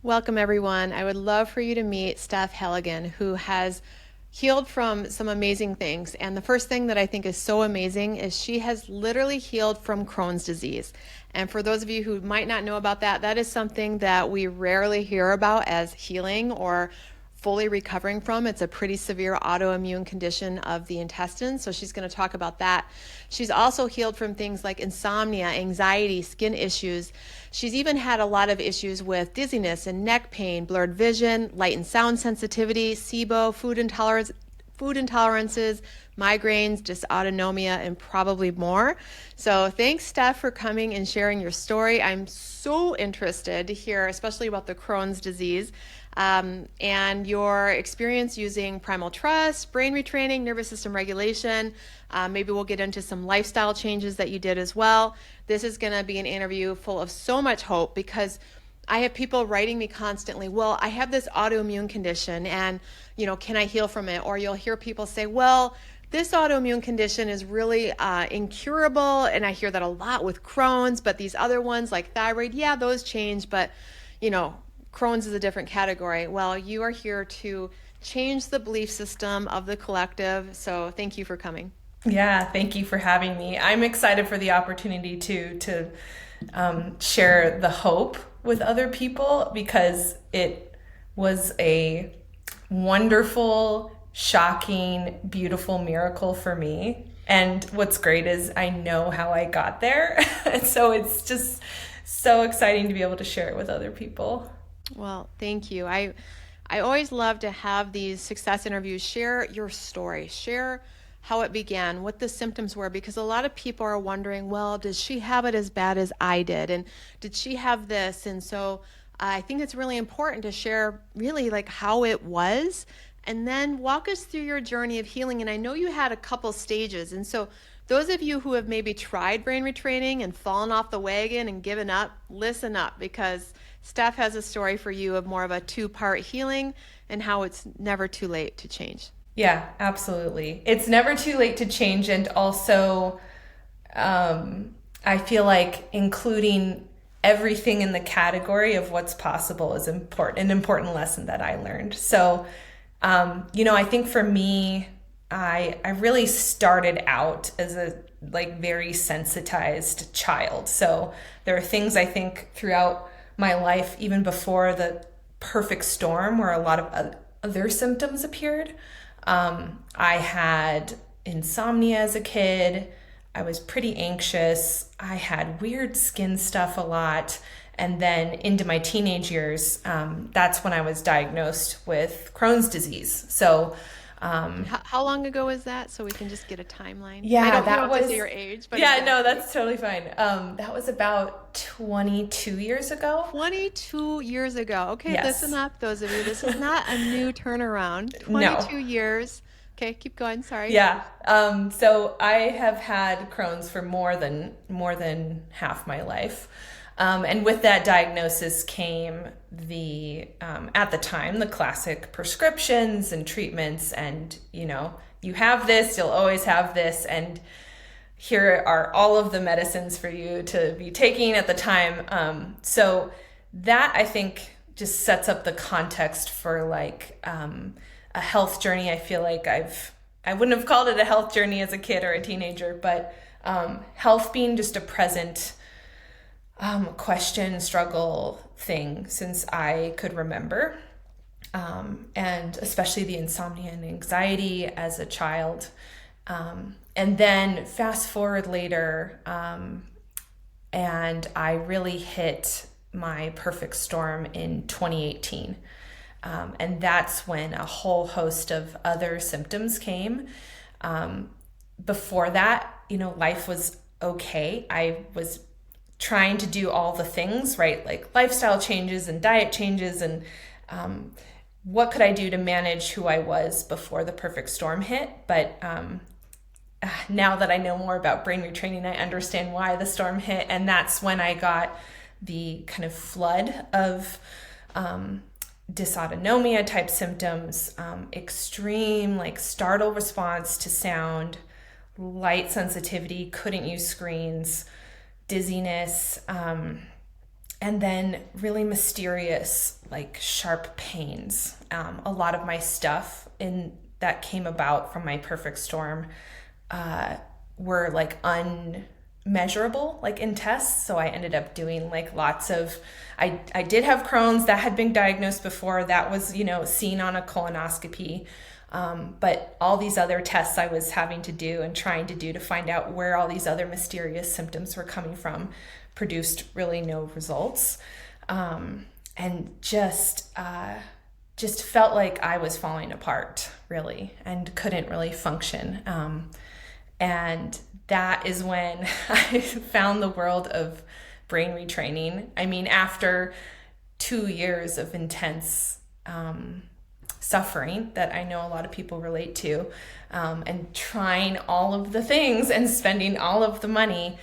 Welcome, everyone. I would love for you to meet Steph Halligan, who has healed from some amazing things. And the first thing that I think is so amazing is she has literally healed from Crohn's disease. And for those of you who might not know about that, that is something that we rarely hear about as healing or fully recovering from. It's a pretty severe autoimmune condition of the intestines. So she's going to talk about that. She's also healed from things like insomnia, anxiety, skin issues. She's even had a lot of issues with dizziness and neck pain, blurred vision, light and sound sensitivity, SIBO, food intolerances, migraines, dysautonomia, and probably more. So thanks, Steph, for coming and sharing your story. I'm so interested to hear, especially about the Crohn's disease, and your experience using Primal Trust, brain retraining, nervous system regulation. Maybe we'll get into some lifestyle changes that you did as well. This is going to be an interview full of so much hope because I have people writing me constantly, well, I have this autoimmune condition and, can I heal from it? Or you'll hear people say, well, this autoimmune condition is really incurable. And I hear that a lot with Crohn's, but these other ones like thyroid, yeah, those change, but, Crohn's is a different category. Well, you are here to change the belief system of the collective. So thank you for coming. Yeah, thank you for having me. I'm excited for the opportunity to share the hope with other people because it was a wonderful, shocking, beautiful miracle for me. And what's great is I know how I got there. And so it's just so exciting to be able to share it with other people. Well, thank you. I always love to have these success interviews. Share your story. Share how it began, what the symptoms were, because a lot of people are wondering, well, does she have it as bad as I did? And did she have this? And so I think it's really important to share really like how it was and then walk us through your journey of healing. And I know you had a couple stages. And so those of you who have maybe tried brain retraining and fallen off the wagon and given up, listen up because Steph has a story for you of more of a two-part healing and how it's never too late to change. Yeah, absolutely. It's never too late to change. And also, I feel like including everything in the category of what's possible is an important lesson that I learned. So, I think for me, I really started out as a very sensitized child. So there are things I think throughout my life, even before the perfect storm, where a lot of other symptoms appeared. I had insomnia as a kid. I was pretty anxious. I had weird skin stuff a lot. And then into my teenage years, that's when I was diagnosed with Crohn's disease. So, How long ago was that? So we can just get a timeline. I yeah, don't, you don't that have to say was, your age, but yeah, no, exactly. that's totally fine. That was about 22 years ago. 22 years ago. Okay, listen Yes. up, those of you. This is not a new turnaround. No. 22 years. Okay, keep going. Sorry. Yeah. So I have had Crohn's for more than half my life. And with that diagnosis came at the time, the classic prescriptions and treatments. And, you have this, you'll always have this. And here are all of the medicines for you to be taking at the time. So that I think just sets up the context for a health journey. I feel like I wouldn't have called it a health journey as a kid or a teenager, but health being just a present question, struggle thing since I could remember. And especially the insomnia and anxiety as a child. And then fast forward later, and I really hit my perfect storm in 2018. And that's when a whole host of other symptoms came. Before that, life was okay. I was trying to do all the things, right? Like lifestyle changes and diet changes and what could I do to manage who I was before the perfect storm hit. But now that I know more about brain retraining, I understand why the storm hit. And that's when I got the kind of flood of dysautonomia type symptoms, extreme startle response to sound, light sensitivity, couldn't use screens, dizziness, And then really mysterious, like sharp pains. A lot of my stuff in that came about from my perfect storm were like unmeasurable, like in tests. So I ended up doing like lots of, I did have Crohn's that had been diagnosed before. That was, seen on a colonoscopy. But all these other tests I was having to do and trying to do to find out where all these other mysterious symptoms were coming from produced really no results. And just felt like I was falling apart really and couldn't really function. And that is when I found the world of brain retraining. I mean, after 2 years of intense suffering that I know a lot of people relate to, and trying all of the things and spending all of the money,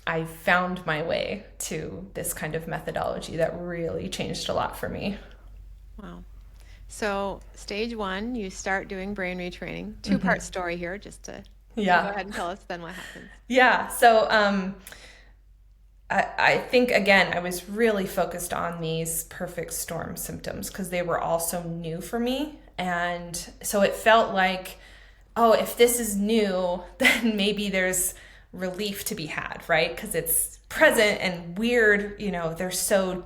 I found my way to this kind of methodology that really changed a lot for me. Wow. So stage 1, you start doing brain retraining. Two-part story here, just to go ahead and tell us then what happens. Yeah. So I think, again, I was really focused on these perfect storm symptoms because they were all so new for me. And so it felt like, oh, if this is new, then maybe there's relief to be had, right? Because it's present and weird, they're so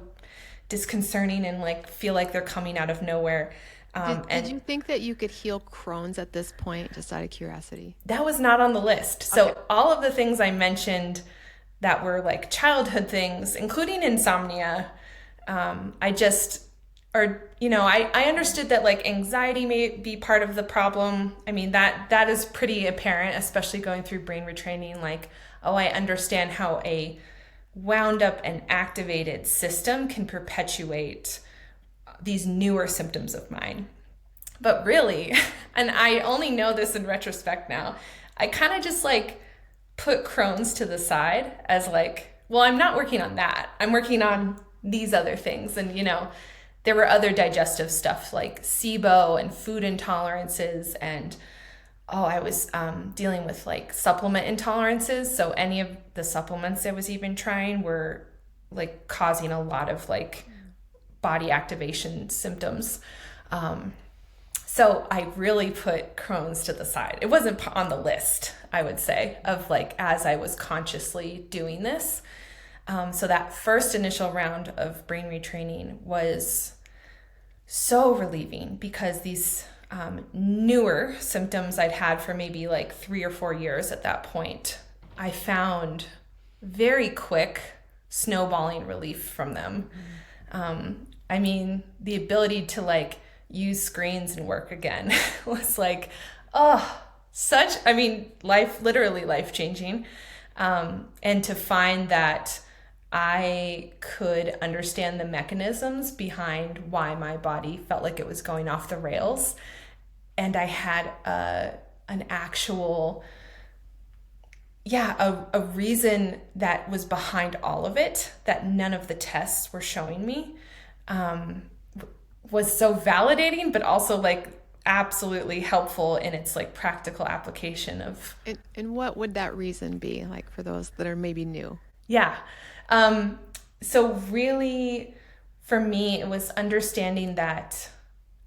disconcerting and like feel like they're coming out of nowhere. Did you think that you could heal Crohn's at this point, just out of curiosity? That was not on the list. So all of the things I mentioned that were like childhood things, including insomnia, I understood that like anxiety may be part of the problem. I mean, that is pretty apparent, especially going through brain retraining. Like, oh, I understand how a wound up and activated system can perpetuate these newer symptoms of mine. But really, and I only know this in retrospect now, I kind of just like put Crohn's to the side as like, well, I'm not working on that. I'm working on these other things. And, there were other digestive stuff like SIBO and food intolerances. And, I was dealing with like supplement intolerances. So any of the supplements I was even trying were like causing a lot of like body activation symptoms. So I really put Crohn's to the side. It wasn't on the list, I would say, of like as I was consciously doing this. So that first initial round of brain retraining was so relieving because these newer symptoms I'd had for maybe like 3 or 4 years at that point, I found very quick snowballing relief from them. I mean, the ability to like use screens and work again was like, literally life changing. And to find that I could understand the mechanisms behind why my body felt like it was going off the rails. And I had an actual, a reason that was behind all of it that none of the tests were showing me, was so validating, but also like absolutely helpful in its like practical application of. And what would that reason be, like for those that are maybe new? Yeah. So really for me, it was understanding that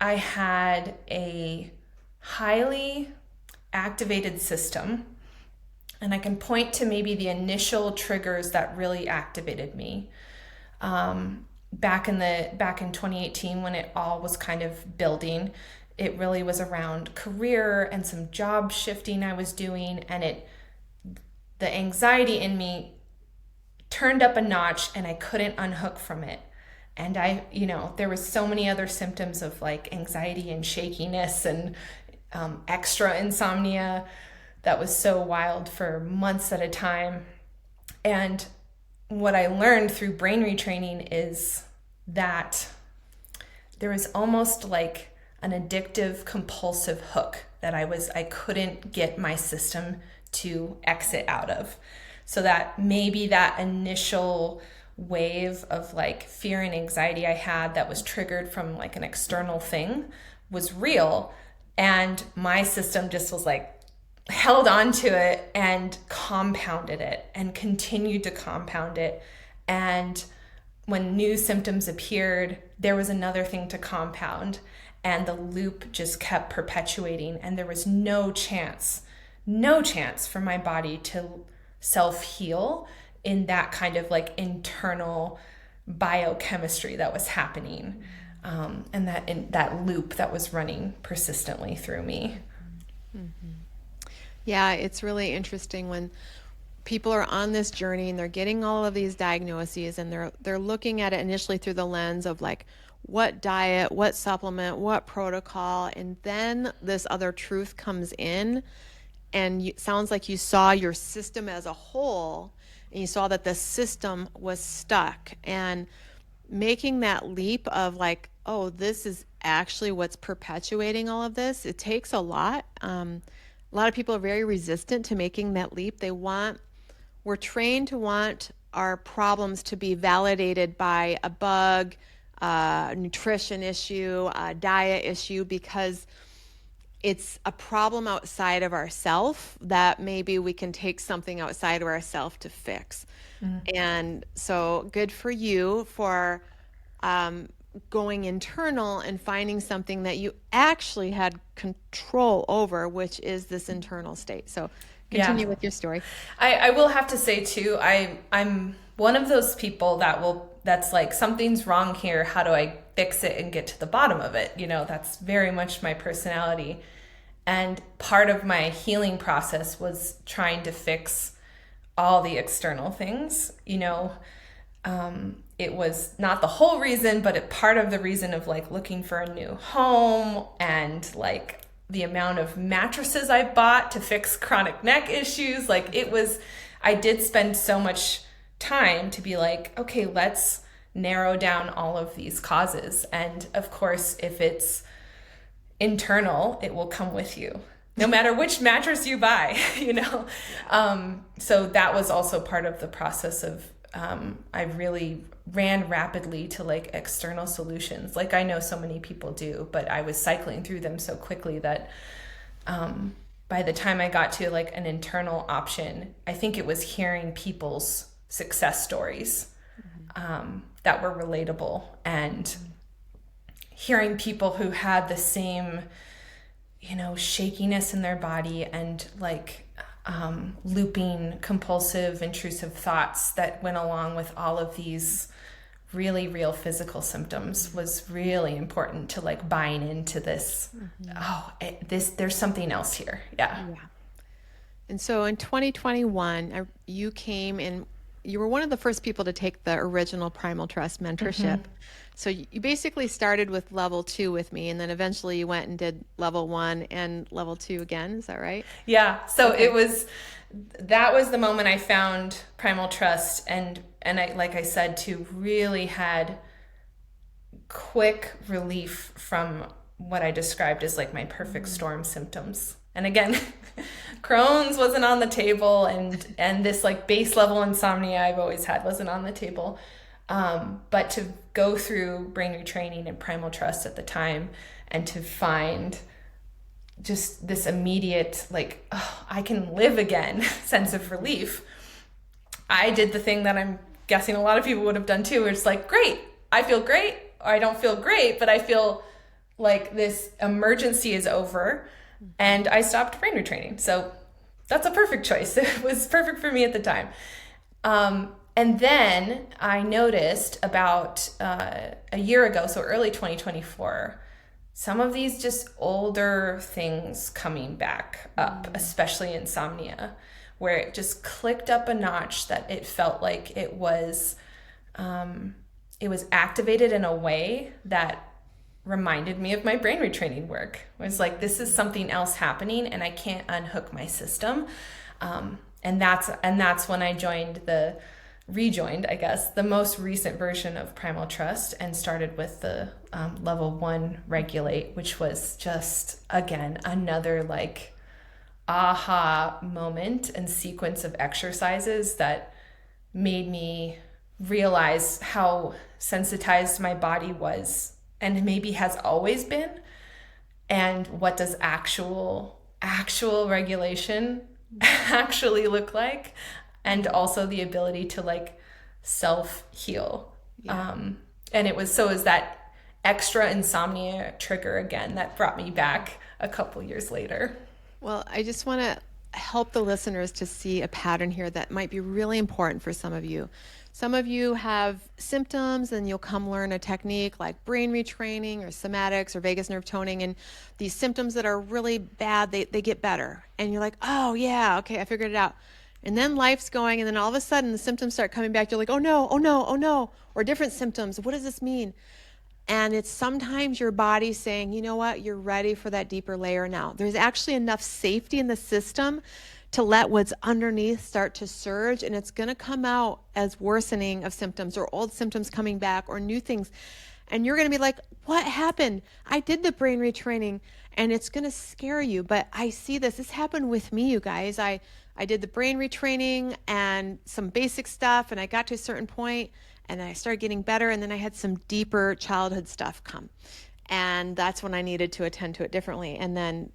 I had a highly activated system, and I can point to maybe the initial triggers that really activated me. Back in 2018 when it all was kind of building, it really was around career and some job shifting I was doing, and the anxiety in me turned up a notch and I couldn't unhook from it. And there was so many other symptoms of like anxiety and shakiness and extra insomnia that was so wild for months at a time. And what I learned through brain retraining is that there was almost like an addictive compulsive hook that I couldn't get my system to exit out of. So that maybe that initial wave of like fear and anxiety I had that was triggered from like an external thing was real, and my system just was like held on to it and compounded it and continued to compound it. And when new symptoms appeared, there was another thing to compound, and the loop just kept perpetuating, and there was no chance for my body to self-heal in that kind of like internal biochemistry that was happening, and that loop that was running persistently through me. Yeah, it's really interesting when people are on this journey and they're getting all of these diagnoses, and they're looking at it initially through the lens of like what diet, what supplement, what protocol, and then this other truth comes in, and sounds like you saw your system as a whole, and you saw that the system was stuck, and making that leap of like, oh, this is actually what's perpetuating all of this. It takes a lot. A lot of people are very resistant to making that leap. We're trained to want our problems to be validated by a bug, a nutrition issue, a diet issue, because it's a problem outside of ourself that maybe we can take something outside of ourself to fix. And so good for you for going internal and finding something that you actually had control over, which is this internal state. So Yeah. continue with your story. I will have to say too, I'm one of those people that's like, something's wrong here. How do I fix it and get to the bottom of it? That's very much my personality. And part of my healing process was trying to fix all the external things. It was not the whole reason, but part of the reason of like looking for a new home, and like the amount of mattresses I bought to fix chronic neck issues. I did spend so much time to be like, okay, let's narrow down all of these causes. And of course, if it's internal, it will come with you no matter which mattress you buy. So that was also part of the process of, I really ran rapidly to like external solutions, like I know so many people do, but I was cycling through them so quickly that by the time I got to like an internal option, I think it was hearing people's success stories that were relatable, and hearing people who had the same shakiness in their body, and like looping compulsive intrusive thoughts that went along with all of these really real physical symptoms, was really important to like buying into this. There's something else here. Yeah. And so in 2021, you came in, you were one of the first people to take the original Primal Trust mentorship. So you basically started with level 2 with me, and then eventually you went and did level 1 and level 2 again. Is that right? Yeah. So that was the moment I found Primal Trust, and I, like I said, too, really had quick relief from what I described as like my perfect storm symptoms. And again, Crohn's wasn't on the table, and this like base level insomnia I've always had wasn't on the table. But to go through brain retraining and Primal Trust at the time, and to find just this immediate like, oh, I can live again sense of relief, I did the thing that I'm guessing a lot of people would have done too, where it's like, great, I feel great, or I don't feel great, but I feel like this emergency is over, and I stopped brain retraining. So that's a perfect choice. It was perfect for me at the time. And then I noticed about a year ago, so early 2024, some of these just older things coming back up, especially insomnia, where it just clicked up a notch, that it felt like it was activated in a way that reminded me of my brain retraining work. It was like, this is something else happening, and I can't unhook my system. And that's when I rejoined, I guess, the most recent version of Primal Trust, and started with the level 1 Regulate, which was just, again, another like aha moment and sequence of exercises that made me realize how sensitized my body was, and maybe has always been, and what does actual regulation actually look like, and also the ability to like self-heal. Yeah. And it was that extra insomnia trigger again that brought me back a couple years later. Well, I just want to help the listeners to see a pattern here that might be really important for some of you. Some of you have symptoms and you'll come learn a technique like brain retraining or somatics or vagus nerve toning. And these symptoms that are really bad, they get better. And you're like, oh, yeah, okay, I figured it out. And then life's going, and then all of a sudden the symptoms start coming back. You're like, oh no, oh no, oh no, or different symptoms. What does this mean? And it's sometimes your body saying, you know what, you're ready for that deeper layer now. There's actually enough safety in the system to let what's underneath start to surge, and it's going to come out as worsening of symptoms or old symptoms coming back or new things. And you're going to be like, what happened? I did the brain retraining, and it's going to scare you. But I see this. This happened with me, you guys. I did the brain retraining and some basic stuff, and I got to a certain point and I started getting better, and then I had some deeper childhood stuff come, and that's when I needed to attend to it differently. And then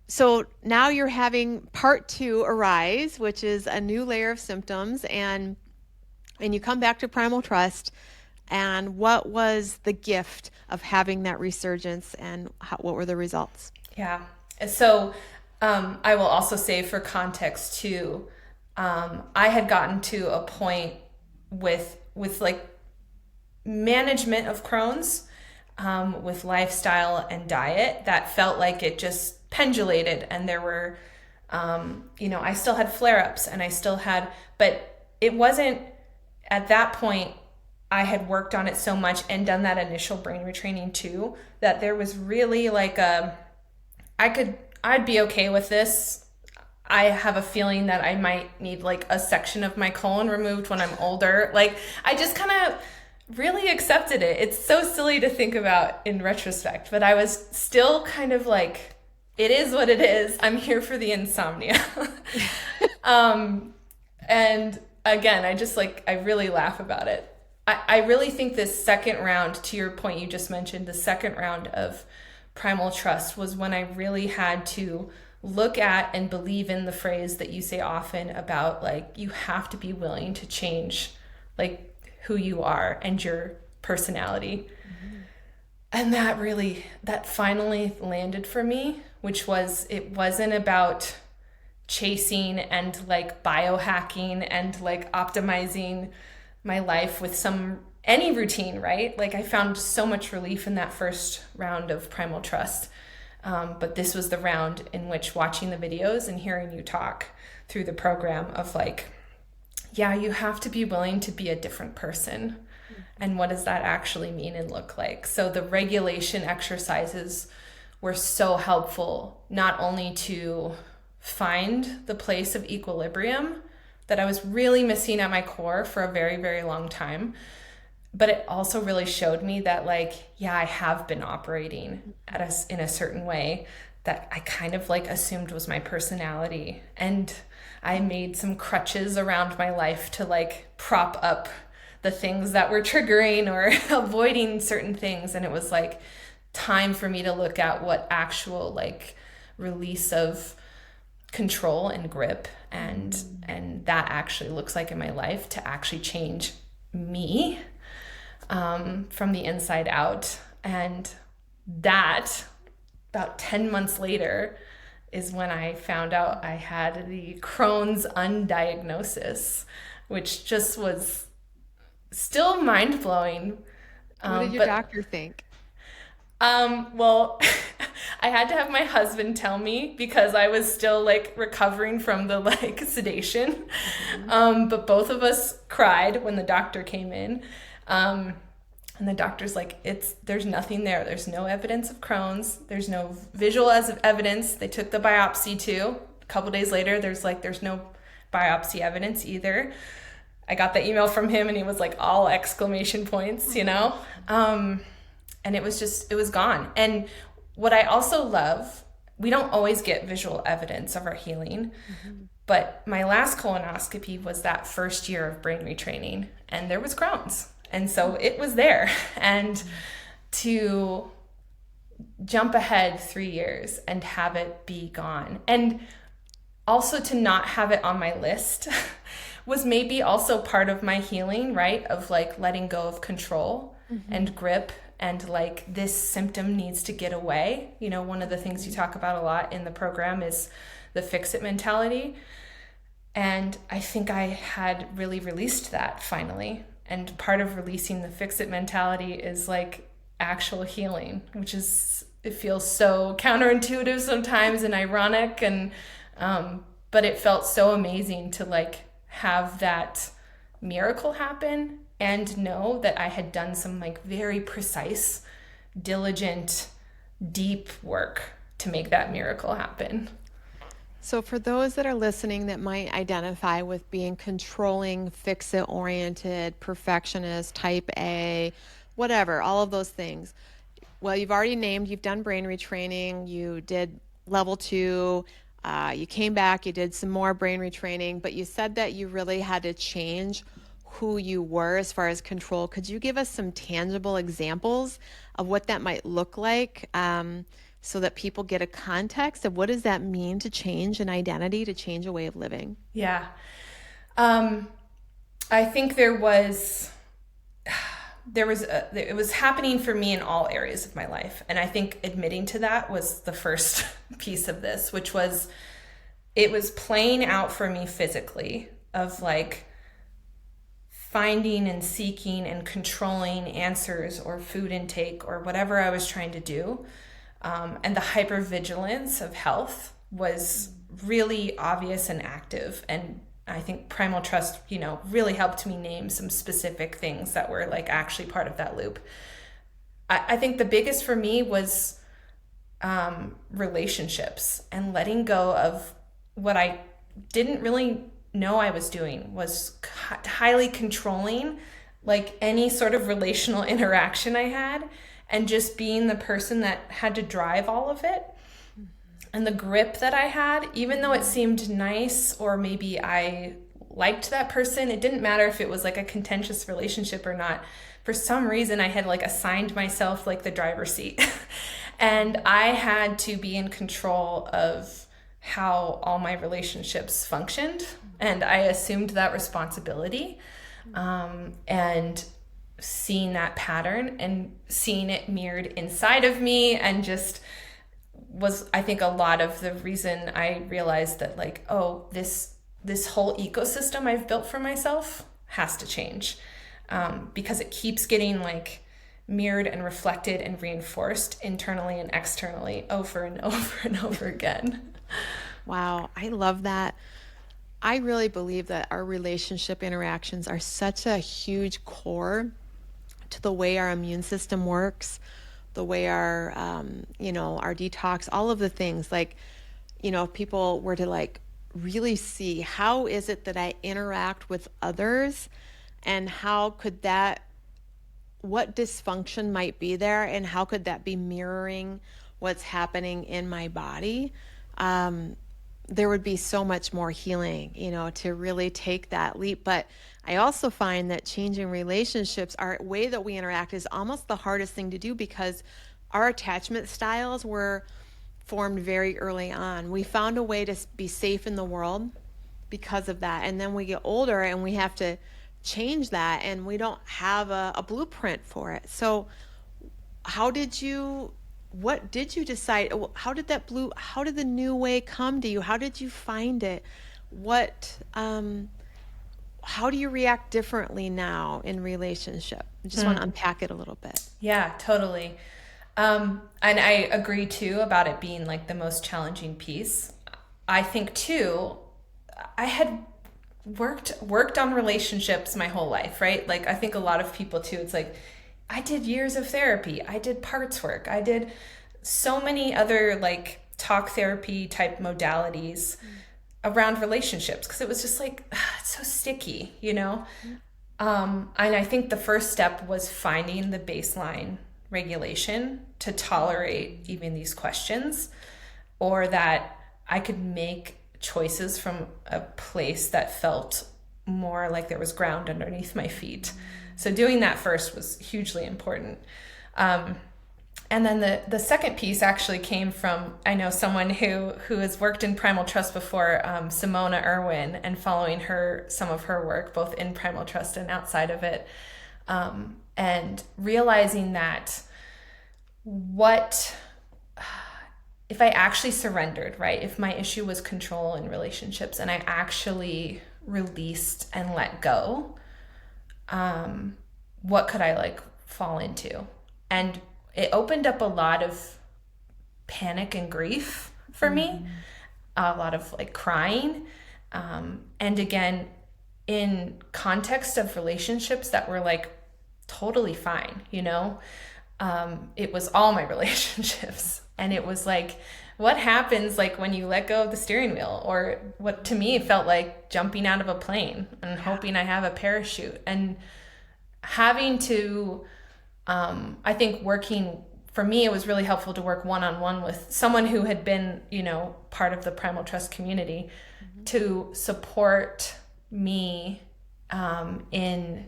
so now you're having part two arise, which is a new layer of symptoms, and you come back to Primal Trust. And what was the gift of having that resurgence, and what were the results? Yeah. So I will also say, for context too, I had gotten to a point with like management of Crohn's, with lifestyle and diet, that felt like it just pendulated, and there were, I still had flare-ups, and I still had, but it wasn't at that point. I had worked on it so much and done that initial brain retraining too, that there was really like I'd be okay with this. I have a feeling that I might need like a section of my colon removed when I'm older. Like, I just kind of really accepted it. It's so silly to think about in retrospect, but I was still kind of like, it is what it is. I'm here for the insomnia. And again, I really laugh about it. I really think this second round, to your point you just mentioned, the second round of Primal Trust was when I really had to look at and believe in the phrase that you say often about, like, you have to be willing to change like who you are and your personality. Mm-hmm. And that finally landed for me, which was, it wasn't about chasing and like biohacking and like optimizing my life with any routine, right? Like, I found so much relief in that first round of Primal Trust. But this was the round in which watching the videos and hearing you talk through the program of like, yeah, you have to be willing to be a different person. Mm-hmm. And what does that actually mean and look like? So the regulation exercises were so helpful, not only to find the place of equilibrium that I was really missing at my core for a very, very long time, but it also really showed me that, like, yeah, I have been operating in a certain way that I kind of like assumed was my personality. And I made some crutches around my life to like prop up the things that were triggering or avoiding certain things. And it was like time for me to look at what actual like release of control and grip and that actually looks like in my life, to actually change me from the inside out. And that, about 10 months later, is when I found out I had the Crohn's undiagnosis, which just was still mind-blowing. What did your doctor think? Well, I had to have my husband tell me, because I was still like recovering from the like sedation. Mm-hmm. But both of us cried when the doctor came in. And the doctor's like, there's nothing there. There's no evidence of Crohn's. There's no visual evidence. They took the biopsy too. A couple days later, there's no biopsy evidence either. I got the email from him and he was like all exclamation points, you know? And it was gone. And what I also love, we don't always get visual evidence of our healing, mm-hmm. but my last colonoscopy was that first year of brain retraining, and there was Crohn's. And so it was there. And to jump ahead 3 years and have it be gone, and also to not have it on my list was maybe also part of my healing, right? Of like letting go of control and grip, and like this symptom needs to get away. You know, one of the things you talk about a lot in the program is the fix it mentality. And I think I had really released that finally. And part of releasing the fix it mentality is like actual healing, which is, it feels so counterintuitive sometimes and ironic. And, but it felt so amazing to like have that miracle happen and know that I had done some like very precise, diligent, deep work to make that miracle happen. So, for those that are listening that might identify with being controlling, fix it oriented, perfectionist, type A, whatever, all of those things. Well, you've already named, you've done brain retraining, you did level 2, you came back, you did some more brain retraining, but you said that you really had to change who you were as far as control. Could you give us some tangible examples of what that might look like, so that people get a context of what does that mean to change an identity, to change a way of living? Yeah. I think it was happening for me in all areas of my life. And I think admitting to that was the first piece of this, which was, it was playing out for me physically of like finding and seeking and controlling answers or food intake or whatever I was trying to do. And the hypervigilance of health was really obvious and active. And I think Primal Trust, you know, really helped me name some specific things that were like actually part of that loop. I think the biggest for me was relationships, and letting go of what I didn't really know I was doing, was highly controlling like any sort of relational interaction I had, and just being the person that had to drive all of it. And the grip that I had, even though it seemed nice, or maybe I liked that person, it didn't matter if it was like a contentious relationship or not. For some reason, I had like assigned myself like the driver's seat. And I had to be in control of how all my relationships functioned. And I assumed that responsibility. And seeing that pattern and seeing it mirrored inside of me, and just was, I think, a lot of the reason I realized that like, oh, this whole ecosystem I've built for myself has to change, because it keeps getting like mirrored and reflected and reinforced internally and externally over and over and over again. Wow, I love that. I really believe that our relationship interactions are such a huge core to the way our immune system works, the way our, our detox, all of the things. Like, if people were to like really see how is it that I interact with others, and how could that, what dysfunction might be there, and how could that be mirroring what's happening in my body, there would be so much more healing, to really take that leap. But I also find that changing relationships, our way that we interact, is almost the hardest thing to do, because our attachment styles were formed very early on. We found a way to be safe in the world because of that. And then we get older and we have to change that, and we don't have a blueprint for it. So what did you decide? How did the new way come to you? How did you find it? How do you react differently now in relationship? I just want to unpack it a little bit. Yeah, totally. And I agree too about it being like the most challenging piece. I think too, I had worked on relationships my whole life, right? Like I think a lot of people too, it's like, I did years of therapy. I did parts work. I did so many other like talk therapy type modalities around relationships, because it was just like, it's so sticky, And I think the first step was finding the baseline regulation to tolerate even these questions, or that I could make choices from a place that felt more like there was ground underneath my feet. So doing that first was hugely important. And then the second piece actually came from, I know someone who has worked in Primal Trust before, Simona Irwin, and following some of her work, both in Primal Trust and outside of it. And realizing that what if I actually surrendered, right? If my issue was control in relationships and I actually released and let go, what could I like fall into? And it opened up a lot of panic and grief for me, a lot of like crying. And again, in context of relationships that were like totally fine, you know? It was all my relationships. And it was like, what happens like when you let go of the steering wheel, or what to me felt like jumping out of a plane and hoping I have a parachute, and having to, I think working for me, it was really helpful to work one-on-one with someone who had been, you know, part of the Primal Trust community to support me in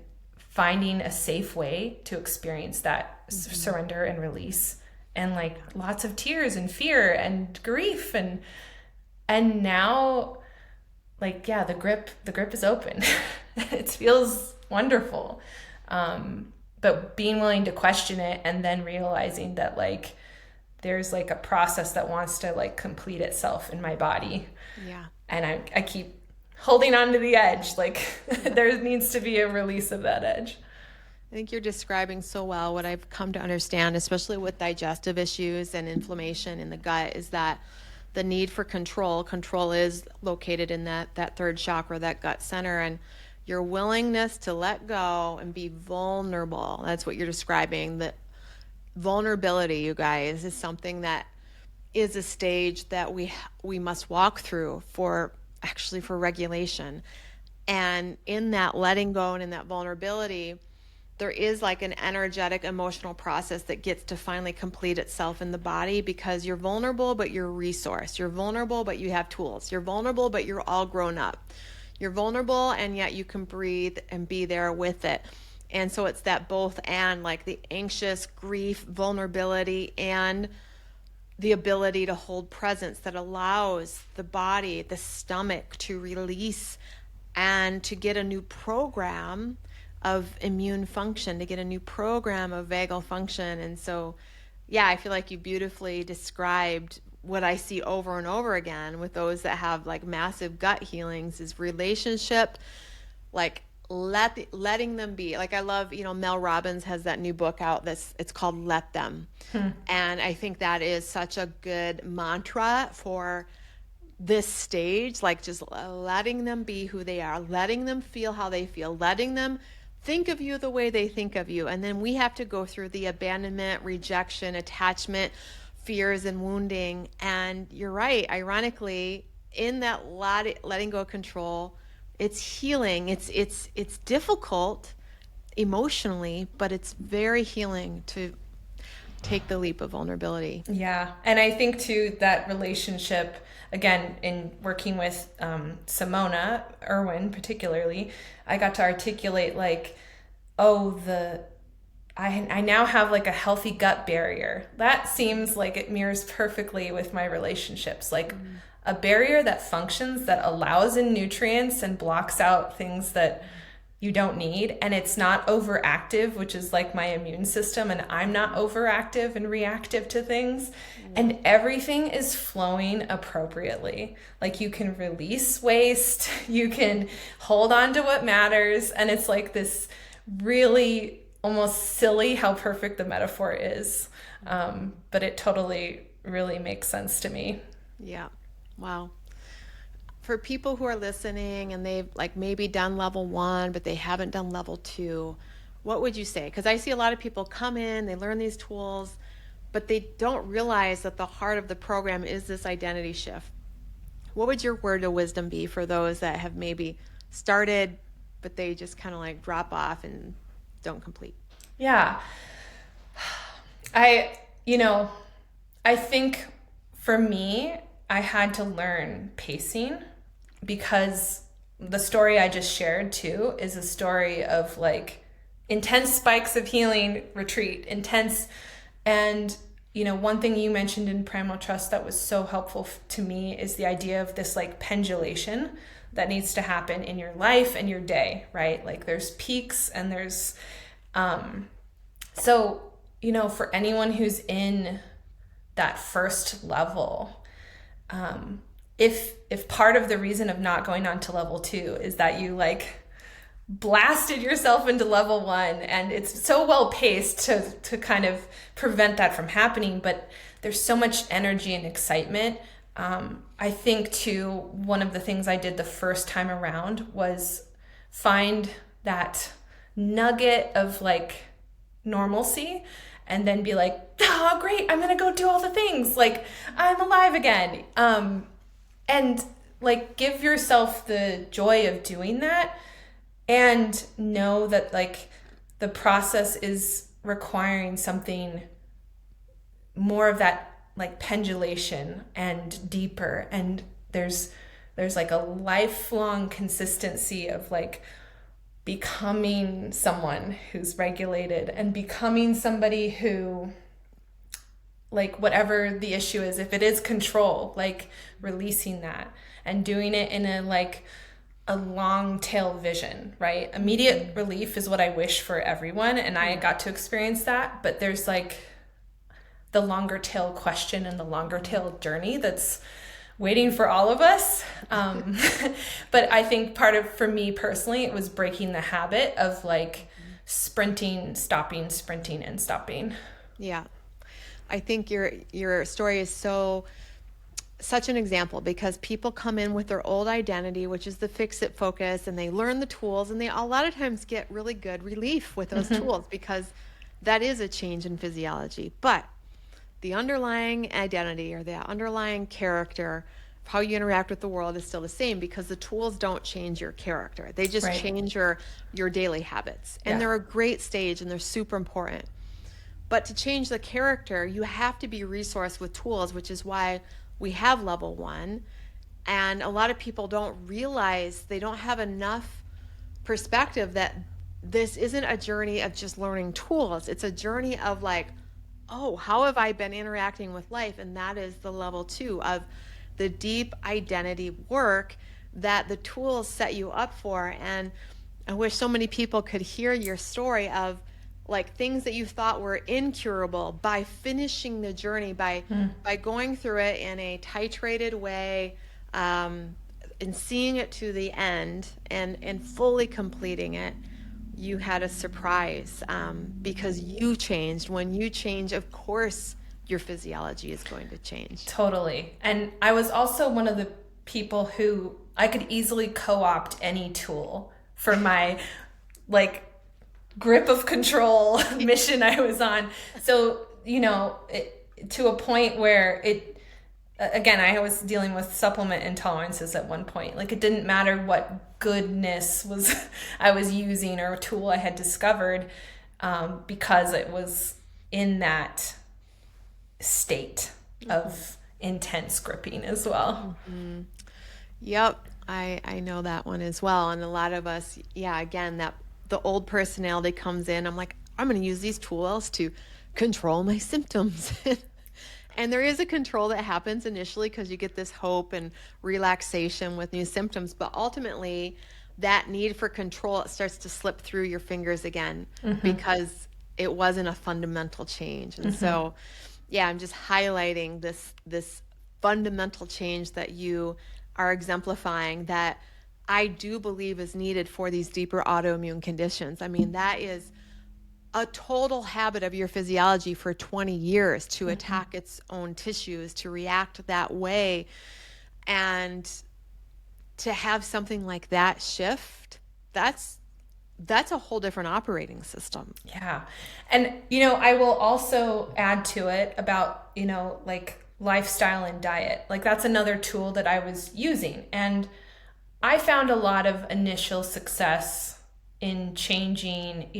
finding a safe way to experience that surrender and release, and like lots of tears and fear and grief, and now like, yeah, the grip is open. It feels wonderful. But being willing to question it, and then realizing that like there's like a process that wants to like complete itself in my body. Yeah. And I keep holding on to the edge. Like there needs to be a release of that edge. I think you're describing so well what I've come to understand, especially with digestive issues and inflammation in the gut, is that the need for control is located in that third chakra, that gut center, and your willingness to let go and be vulnerable. That's what you're describing. The vulnerability, you guys, is something that is a stage that we must walk through for regulation. And in that letting go and in that vulnerability, there is like an energetic emotional process that gets to finally complete itself in the body, because you're vulnerable but you're resourced. You're vulnerable but you have tools. You're vulnerable but you're all grown up. You're vulnerable and yet you can breathe and be there with it. And so it's that both and, like the anxious, grief, vulnerability, and the ability to hold presence that allows the body, the stomach, to release and to get a new program of immune function, to get a new program of vagal function. And so, yeah, I feel like you beautifully described what I see over and over again with those that have like massive gut healings is relationship, like letting them be. Like I love, Mel Robbins has that new book out it's called Let Them. And I think that is such a good mantra for this stage, like just letting them be who they are, letting them feel how they feel, letting them think of you the way they think of you. And then we have to go through the abandonment, rejection, attachment, fears, and wounding. And you're right, ironically, in that letting go of control, it's healing. It's difficult emotionally, but it's very healing to take the leap of vulnerability. Yeah. And I think too, that relationship, again, in working with Simona Irwin particularly, I got to articulate like, I now have like a healthy gut barrier. That seems like it mirrors perfectly with my relationships. Like a barrier that functions, that allows in nutrients and blocks out things that you don't need. And it's not overactive, which is like my immune system. And I'm not overactive and reactive to things. And everything is flowing appropriately. Like you can release waste, you can hold on to what matters. And it's like this really almost silly how perfect the metaphor is. But it totally really makes sense to me. Yeah. Wow. For people who are listening and they've like maybe done level 1, but they haven't done level 2, what would you say? Because I see a lot of people come in, they learn these tools, but they don't realize that the heart of the program is this identity shift. What would your word of wisdom be for those that have maybe started, but they just kind of like drop off and don't complete? Yeah. I think for me, I had to learn pacing, because the story I just shared too is a story of like intense spikes of healing, retreat, intense. And one thing you mentioned in Primal Trust that was so helpful to me is the idea of this like pendulation that needs to happen in your life and your day, right? Like there's peaks and there's, so, for anyone who's in that first level, if part of the reason of not going on to level 2 is that you like blasted yourself into level 1 and it's so well paced to kind of prevent that from happening, but there's so much energy and excitement. I think too, one of the things I did the first time around was find that nugget of like normalcy and then be like, oh great, I'm gonna go do all the things, like I'm alive again. And like give yourself the joy of doing that and know that like the process is requiring something more of that like pendulation and deeper, and there's like a lifelong consistency of like becoming someone who's regulated and becoming somebody who, like whatever the issue is, if it is control, like releasing that and doing it in a long tail vision, right? Immediate relief is what I wish for everyone, and I got to experience that, but there's like the longer tail question and the longer tail journey that's waiting for all of us. But I think for me personally, it was breaking the habit of like sprinting, stopping, sprinting, and stopping. Yeah. I think your story is such an example, because people come in with their old identity, which is the fix it focus, and they learn the tools, and they a lot of times get really good relief with those tools because that is a change in physiology. But the underlying identity or the underlying character, how you interact with the world, is still the same, because the tools don't change your character. They just change your daily habits. And they're a great stage and they're super important. But to change the character, you have to be resourced with tools, which is why we have level 1. And a lot of people don't realize, they don't have enough perspective that this isn't a journey of just learning tools. It's a journey of like, oh, how have I been interacting with life? And that is the level 2 of the deep identity work that the tools set you up for. And I wish so many people could hear your story of like things that you thought were incurable, by finishing the journey, by going through it in a titrated way, and seeing it to the end and fully completing it. You had a surprise, because you changed. When you change, of course, your physiology is going to change. Totally. And I was also one of the people who I could easily co-opt any tool for my like grip of control mission I was on. So, to a point where again, I was dealing with supplement intolerances at one point. Like it didn't matter what goodness I was using or a tool I had discovered, because it was in that state of intense gripping as well. Mm-hmm. Yep. I know that one as well. And a lot of us, again, that the old personality comes in. I'm like, I'm going to use these tools to control my symptoms. And there is a control that happens initially because you get this hope and relaxation with new symptoms. But ultimately, that need for control, it starts to slip through your fingers again, because it wasn't a fundamental change. And so, I'm just highlighting this fundamental change that you are exemplifying, that I do believe is needed for these deeper autoimmune conditions. I mean, that is a total habit of your physiology for 20 years to attack its own tissues, to react that way. And to have something like that shift, that's a whole different operating system. Yeah. And, I will also add to it about, like lifestyle and diet. Like that's another tool that I was using. And I found a lot of initial success in changing.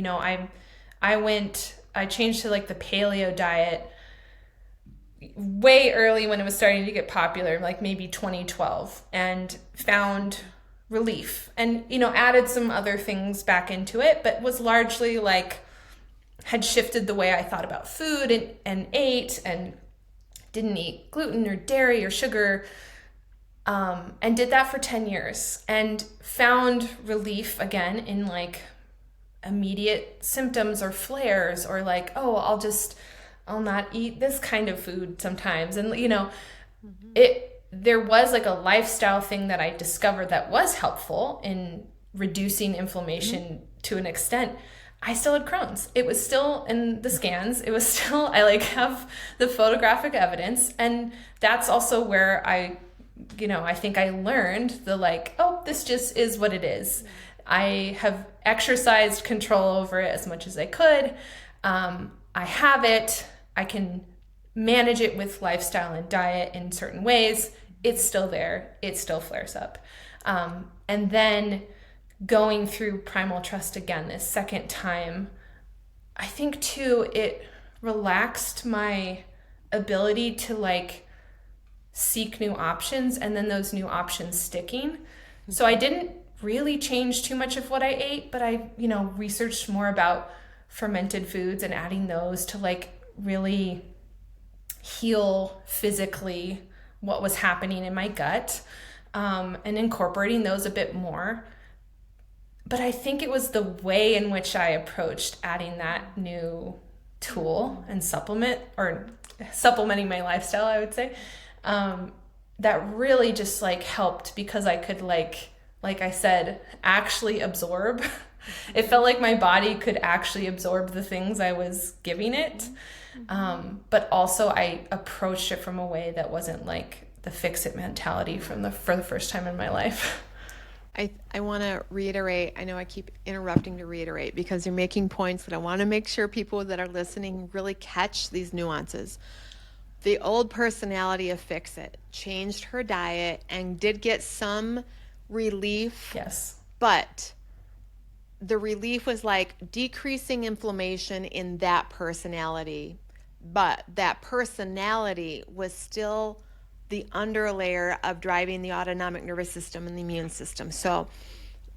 I changed to like the paleo diet way early when it was starting to get popular, like maybe 2012, and found relief and, added some other things back into it, but was largely like had shifted the way I thought about food and ate, and didn't eat gluten or dairy or sugar, and did that for 10 years and found relief again in like immediate symptoms or flares, or like, oh, I'll not eat this kind of food sometimes. And, there was like a lifestyle thing that I discovered that was helpful in reducing inflammation to an extent. I still had Crohn's. It was still in the scans. It was still, I like have the photographic evidence. And that's also where I think I learned the like, oh, this just is what it is. I have exercised control over it as much as I could. I have it. I can manage it with lifestyle and diet in certain ways. It's still there. It still flares up. And then going through Primal Trust again this second time, I think too, it relaxed my ability to like seek new options, and then those new options sticking. So I didn't really change too much of what I ate, but I, researched more about fermented foods and adding those to like really heal physically what was happening in my gut, and incorporating those a bit more. But I think it was the way in which I approached adding that new tool and supplementing my lifestyle, I would say, that really just like helped, because I could like I said, actually absorb. It felt like my body could actually absorb the things I was giving it. But also I approached it from a way that wasn't like the fix it mentality for the first time in my life. I want to reiterate, I know I keep interrupting to reiterate because you're making points that I want to make sure people that are listening really catch these nuances. The old personality of Fix It changed her diet and did get some relief. Yes. But the relief was like decreasing inflammation in that personality. But that personality was still the underlayer of driving the autonomic nervous system and the immune system. So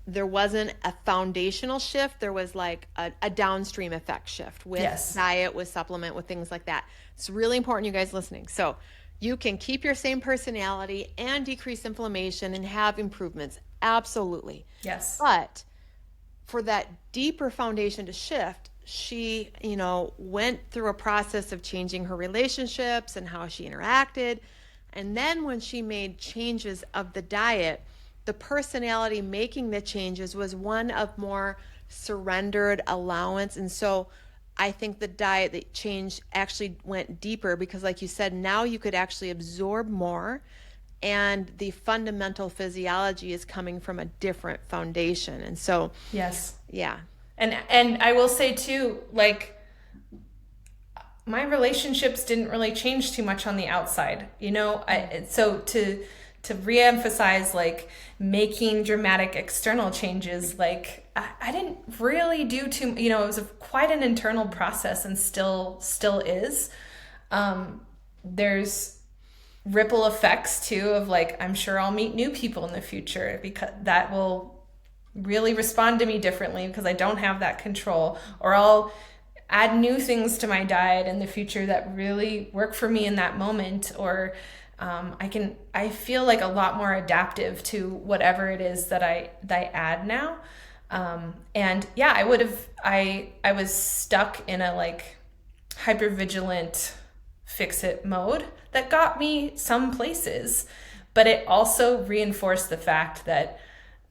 there wasn't a foundational shift. There was like a downstream effect shift with diet, with supplement, with things like that. It's really important, you guys listening. So you can keep your same personality and decrease inflammation and have improvements. Absolutely. Yes. But for that deeper foundation to shift, she, went through a process of changing her relationships and how she interacted. And then when she made changes of the diet, the personality making the changes was one of more surrendered allowance. And so I think the diet that change actually went deeper because, like you said, now you could actually absorb more, and the fundamental physiology is coming from a different foundation. And so, yes. Yeah. And I will say too, like, my relationships didn't really change too much on the outside, so to reemphasize like making dramatic external changes, like I didn't really do too, it was quite an internal process, and still is. There's ripple effects too of like, I'm sure I'll meet new people in the future because that will really respond to me differently because I don't have that control, or I'll add new things to my diet in the future that really work for me in that moment, or I feel like a lot more adaptive to whatever it is that I add now. And yeah, I was stuck in a like hypervigilant fix it mode that got me some places, but it also reinforced the fact that,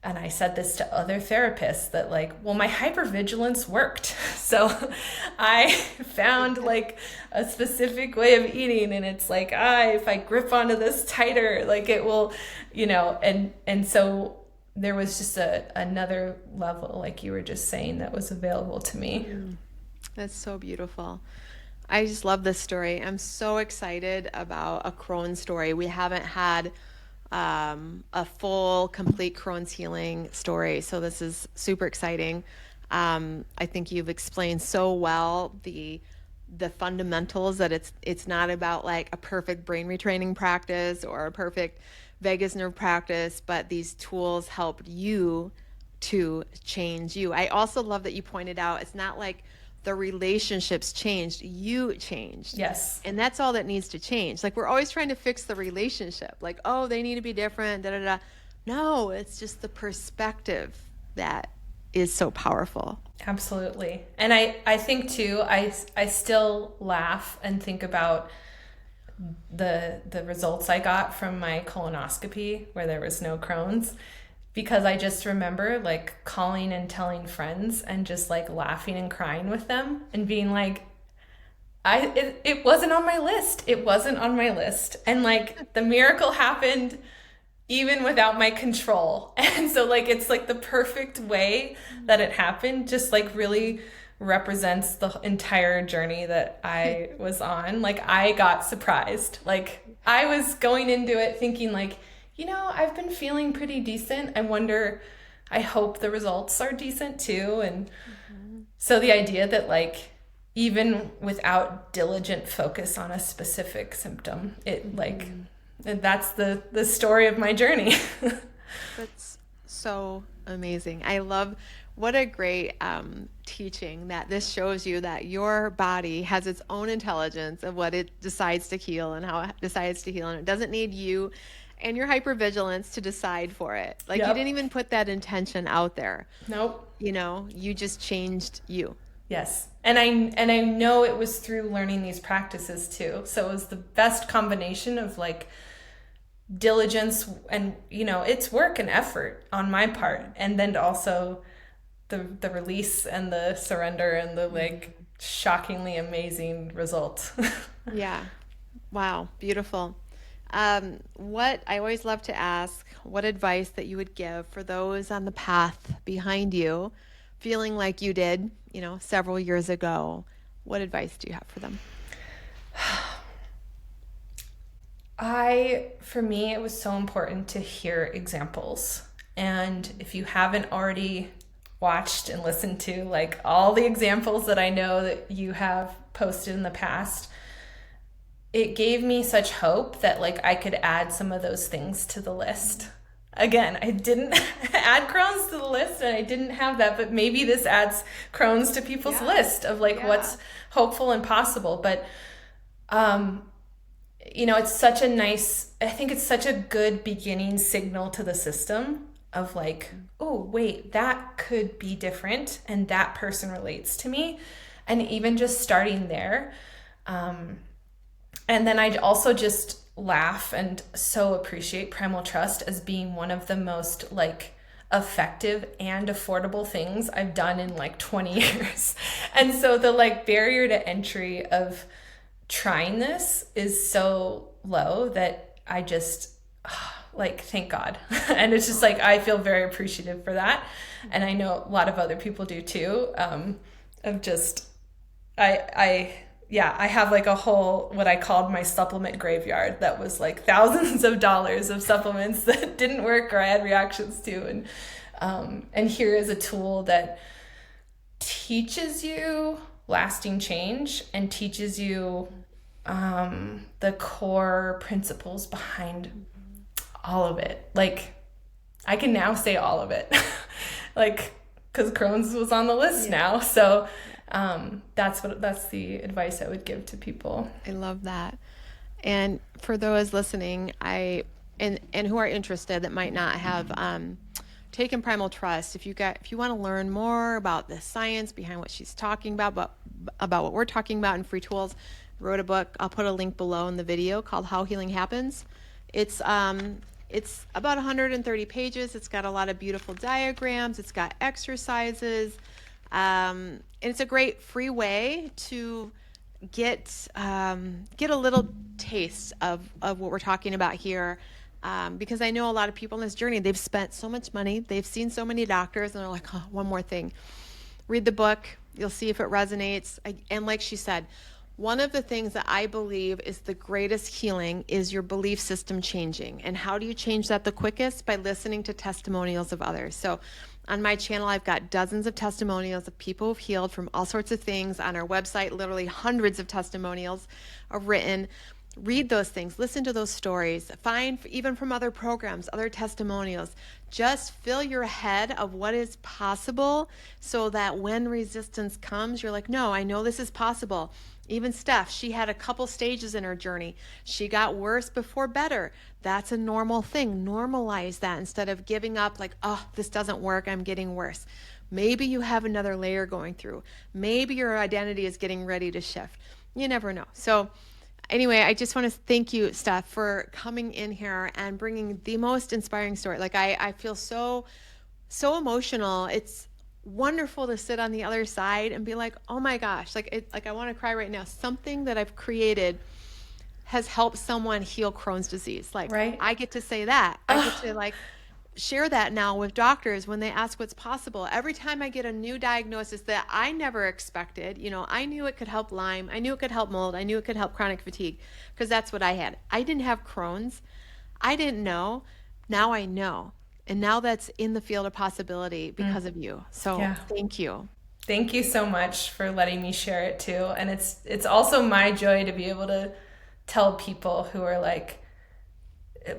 and I said this to other therapists, that like, well, my hypervigilance worked. So I found like a specific way of eating, and it's like, if I grip onto this tighter, like it will, and so there was just another level, like you were just saying, that was available to me. That's so beautiful. I just love this story. I'm so excited about a Crohn story. We haven't had a full, complete Crohn's healing story. So this is super exciting. I think you've explained so well the fundamentals, that it's not about like a perfect brain retraining practice or a perfect vagus nerve practice, but these tools helped you to change you. I also love that you pointed out it's not like the relationships changed, you changed. Yes. And that's all that needs to change. Like, we're always trying to fix the relationship. Like, oh, they need to be different, da da da. No, it's just the perspective that is so powerful. Absolutely. And I think too, I still laugh and think about the results I got from my colonoscopy where there was no Crohn's, because I just remember like calling and telling friends and just like laughing and crying with them and being like, it wasn't on my list. It wasn't on my list. And like the miracle happened even without my control. And so like it's like the perfect way that it happened just like really represents the entire journey that I was on. Like I got surprised. Like I was going into it thinking like, I've been feeling pretty decent. I hope the results are decent too. And so the idea that like even without diligent focus on a specific symptom, it like that's the story of my journey. That's so amazing. I love what a great teaching that this shows you that your body has its own intelligence of what it decides to heal and how it decides to heal. And it doesn't need you and your hypervigilance to decide for it. Like you Yep. didn't even put that intention out there. Nope. You just changed you. Yes. And I know it was through learning these practices too. So it was the best combination of like diligence and it's work and effort on my part, and then also the release and the surrender and the like shockingly amazing result. Yeah. Wow. Beautiful. What I always love to ask, what advice that you would give for those on the path behind you, feeling like you did, several years ago? What advice do you have for them? For me, it was so important to hear examples. And if you haven't already watched and listened to like all the examples that I know that you have posted in the past, it gave me such hope that like I could add some of those things to the list. Again, I didn't add Crohn's to the list and I didn't have that, but maybe this adds Crohn's to people's list of like what's hopeful and possible. But, it's such I think it's such a good beginning signal to the system of like, oh, wait, that could be different and that person relates to me. And even just starting there. And then I'd also just laugh and so appreciate Primal Trust as being one of the most like effective and affordable things I've done in like 20 years. And so the like barrier to entry of trying this is so low that I just like, thank God. And it's just like, I feel very appreciative for that. And I know a lot of other people do too, of just, I have like a whole, what I called my supplement graveyard that was like thousands of dollars of supplements that didn't work or I had reactions to. And here is a tool that teaches you lasting change and teaches you the core principles behind all of it. Like I can now say all of it, like, because Crohn's was on the list now. So that's the advice I would give to people. I love that. And for those listening, and who are interested that might not have taken Primal Trust, if you want to learn more about the science behind what she's talking about what we're talking about in free tools, wrote a book. I'll put a link below in the video called How Healing Happens. It's about 130 pages. It's got a lot of beautiful diagrams. It's got exercises. And it's a great free way to get a little taste of what we're talking about here. Because I know a lot of people in this journey, they've spent so much money, they've seen so many doctors, and they're like, oh, one more thing. Read the book. You'll see if it resonates. And like she said, one of the things that I believe is the greatest healing is your belief system changing. And how do you change that the quickest? By listening to testimonials of others. So on my channel, I've got dozens of testimonials of people who've healed from all sorts of things. On our website, literally hundreds of testimonials are written. read those things, listen to those stories, find even from other programs, other testimonials. Just fill your head of what is possible so that when resistance comes, you're like, no, I know this is possible. Even Steph, she had a couple stages in her journey. She got worse before better. That's a normal thing. Normalize that instead of giving up like, oh, this doesn't work, I'm getting worse. Maybe you have another layer going through. Maybe your identity is getting ready to shift. You never know. So anyway, I just want to thank you, Steph, for coming in here and bringing the most inspiring story. Like I feel so emotional. It's wonderful to sit on the other side and be like, oh my gosh, like I want to cry right now. Something that I've created has helped someone heal Crohn's disease. Like Right. I get to say that. I get to like share that now with doctors when they ask what's possible. Every time I get a new diagnosis that I never expected, I knew it could help Lyme, I knew it could help mold, I knew it could help chronic fatigue because that's what I had. I didn't have Crohn's. I didn't know. Now I know. And now that's in the field of possibility because of you. So Yeah. thank you. Thank you so much for letting me share it too. And it's also my joy to be able to tell people who are like,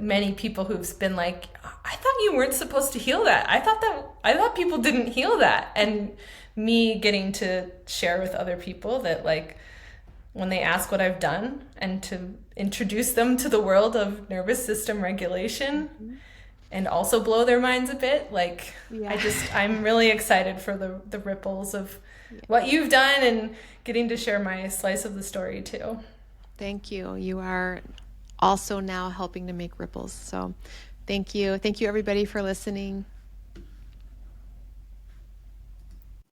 many people who've been like, I thought you weren't supposed to heal that. I thought people didn't heal that. And me getting to share with other people that like when they ask what I've done and to introduce them to the world of nervous system regulation and also blow their minds a bit. Like Yeah. I'm really excited for the ripples of what you've done and getting to share my slice of the story too. Thank you. You are also now helping to make ripples. So thank you. Thank you, everybody, for listening.